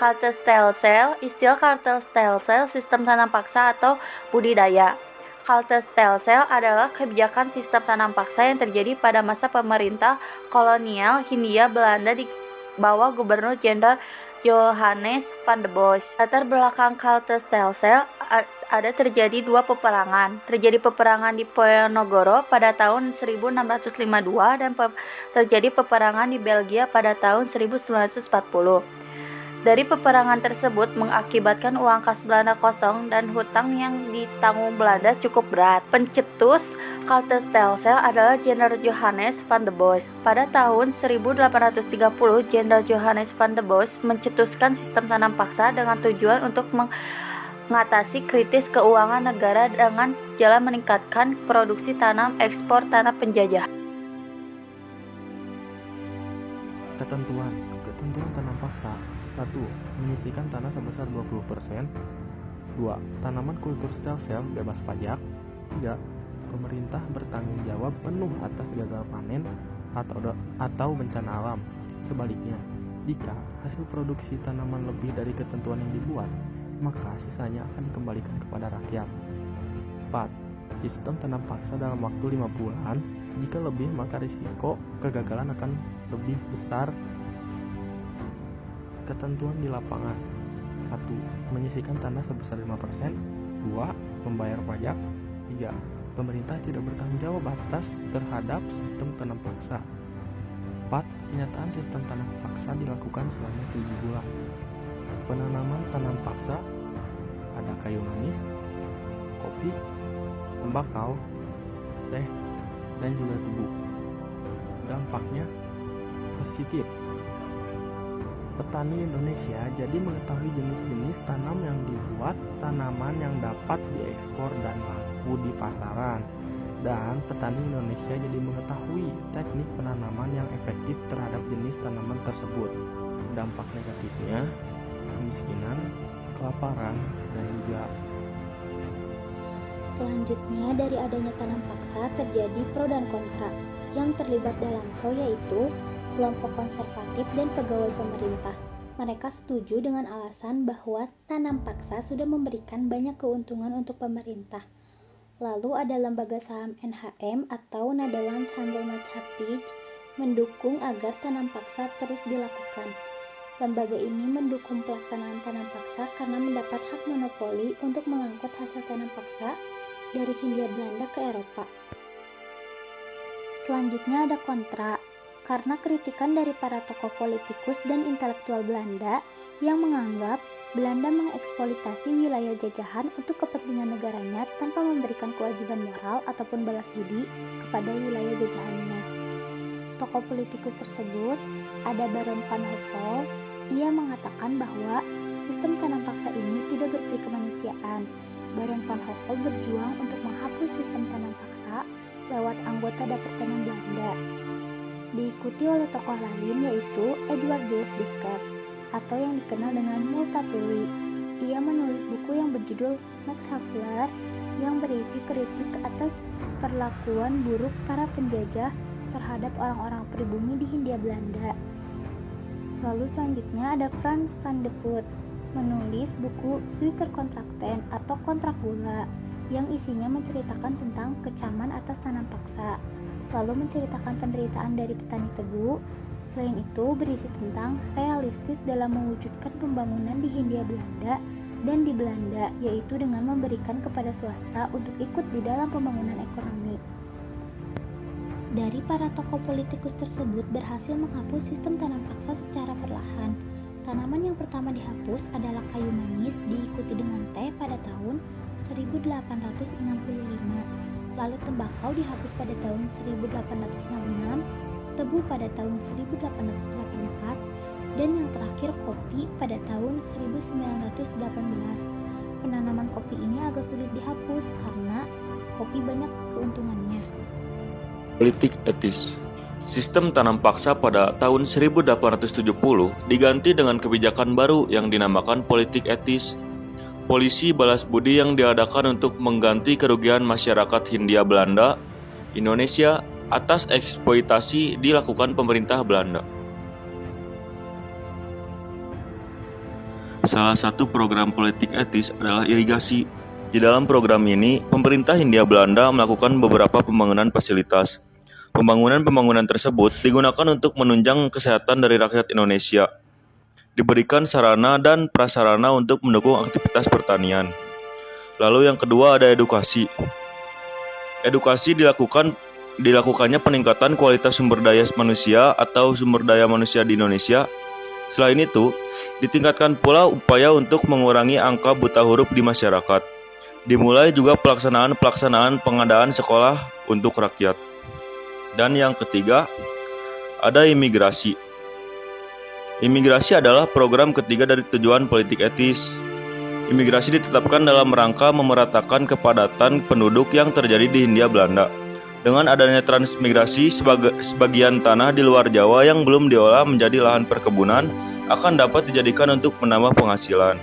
Kaltestelsel, istilah Kaltestelsel sistem tanam paksa atau budidaya. Kaltestelsel adalah kebijakan sistem tanam paksa yang terjadi pada masa pemerintah kolonial Hindia Belanda di bawah Gubernur Jenderal Johannes van der Bos. Latar belakang Kaltestelsel ada terjadi dua peperangan. Terjadi peperangan di Ponorogo pada tahun 1652 dan terjadi peperangan di Belgia pada tahun 1940. Dari peperangan tersebut mengakibatkan uang kas Belanda kosong dan hutang yang ditanggung Belanda cukup berat. Pencetus Kaltestelsel adalah Jenderal Johannes van der Bos. Pada tahun 1830, Jenderal Johannes van der Bos mencetuskan sistem tanam paksa dengan tujuan untuk mengatasi kritis keuangan negara dengan jalan meningkatkan produksi tanam ekspor tanah penjajah. Ketentuan tanam paksa. 1. Menyisihkan tanah sebesar 20%. 2. Tanaman kultur stelsel bebas pajak. 3. Pemerintah bertanggung jawab penuh atas gagal panen atau bencana alam. Sebaliknya, jika hasil produksi tanaman lebih dari ketentuan yang dibuat, maka sisanya akan dikembalikan kepada rakyat. 4. Sistem tanam paksa dalam waktu 5 bulan. Jika lebih, maka risiko kegagalan akan lebih besar. Ketentuan di lapangan. 1. Menyisihkan tanah sebesar 5%. 2. Membayar pajak. 3. Pemerintah tidak bertanggung jawab atas terhadap sistem tanam paksa. 4. Penyataan sistem tanam paksa dilakukan selama 7 bulan. Penanaman tanam paksa ada kayu manis, kopi, tembakau, teh, dan juga tebu. Dampaknya positif. Petani Indonesia jadi mengetahui jenis-jenis tanam yang dibuat, tanaman yang dapat diekspor dan laku di pasaran. Dan petani Indonesia jadi mengetahui teknik penanaman yang efektif terhadap jenis tanaman tersebut. Dampak negatifnya, kemiskinan, kelaparan, dan juga selanjutnya dari adanya tanam paksa terjadi pro dan kontra. Yang terlibat dalam pro yaitu kelompok konservatif dan pegawai pemerintah. Mereka setuju dengan alasan bahwa tanam paksa sudah memberikan banyak keuntungan untuk pemerintah. Lalu ada lembaga saham NHM atau Nederlands Handelsmaatschappij mendukung agar tanam paksa terus dilakukan. Lembaga ini mendukung pelaksanaan tanam paksa karena mendapat hak monopoli untuk mengangkut hasil tanam paksa dari Hindia Belanda ke Eropa. Selanjutnya ada kontra. Karena kritikan dari para tokoh politikus dan intelektual Belanda yang menganggap Belanda mengeksploitasi wilayah jajahan untuk kepentingan negaranya tanpa memberikan kewajiban moral ataupun balas budi kepada wilayah jajahannya. Tokoh politikus tersebut ada Baron van Hove. Ia mengatakan bahwa sistem tanam paksa ini tidak berperi kemanusiaan. Baron van Hove berjuang untuk menghapus sistem tanam paksa lewat anggota Departemen Belanda. Diikuti oleh tokoh lain yaitu Edward J. Dicker atau yang dikenal dengan Multatuli. Ia menulis buku yang berjudul Max Havelaar yang berisi kritik atas perlakuan buruk para penjajah terhadap orang-orang pribumi di Hindia Belanda. Lalu selanjutnya ada Frans van de Putte menulis buku Suikerkontrakten atau kontrak gula yang isinya menceritakan tentang kecaman atas tanam paksa. Lalu menceritakan penderitaan dari petani tebu. Selain itu berisi tentang realistis dalam mewujudkan pembangunan di Hindia Belanda dan di Belanda, yaitu dengan memberikan kepada swasta untuk ikut di dalam pembangunan ekonomi. Dari para tokoh politikus tersebut berhasil menghapus sistem tanam paksa secara perlahan. Tanaman yang pertama dihapus adalah kayu manis, diikuti dengan teh pada tahun 1865. Lalu tembakau dihapus pada tahun 1866, tebu pada tahun 1884, dan yang terakhir kopi pada tahun 1918. Penanaman kopi ini agak sulit dihapus karena kopi banyak keuntungannya. Politik etis. Sistem tanam paksa pada tahun 1870 diganti dengan kebijakan baru yang dinamakan politik etis. Polisi balas budi yang diadakan untuk mengganti kerugian masyarakat Hindia Belanda, Indonesia atas eksploitasi dilakukan pemerintah Belanda. Salah satu program politik etis adalah irigasi. Di dalam program ini, pemerintah Hindia Belanda melakukan beberapa pembangunan fasilitas. Pembangunan tersebut digunakan untuk menunjang kesehatan dari rakyat Indonesia. Diberikan sarana dan prasarana untuk mendukung aktivitas pertanian. Lalu yang kedua ada edukasi. Edukasi dilakukannya peningkatan kualitas sumber daya manusia atau sumber daya manusia di Indonesia. Selain itu, ditingkatkan pula upaya untuk mengurangi angka buta huruf di masyarakat. Dimulai juga pelaksanaan pengadaan sekolah untuk rakyat. Dan yang ketiga, ada imigrasi. Imigrasi adalah program ketiga dari tujuan politik etis. Imigrasi ditetapkan dalam rangka memeratakan kepadatan penduduk yang terjadi di Hindia Belanda. Dengan adanya transmigrasi, sebagian tanah di luar Jawa yang belum diolah menjadi lahan perkebunan akan dapat dijadikan untuk menambah penghasilan.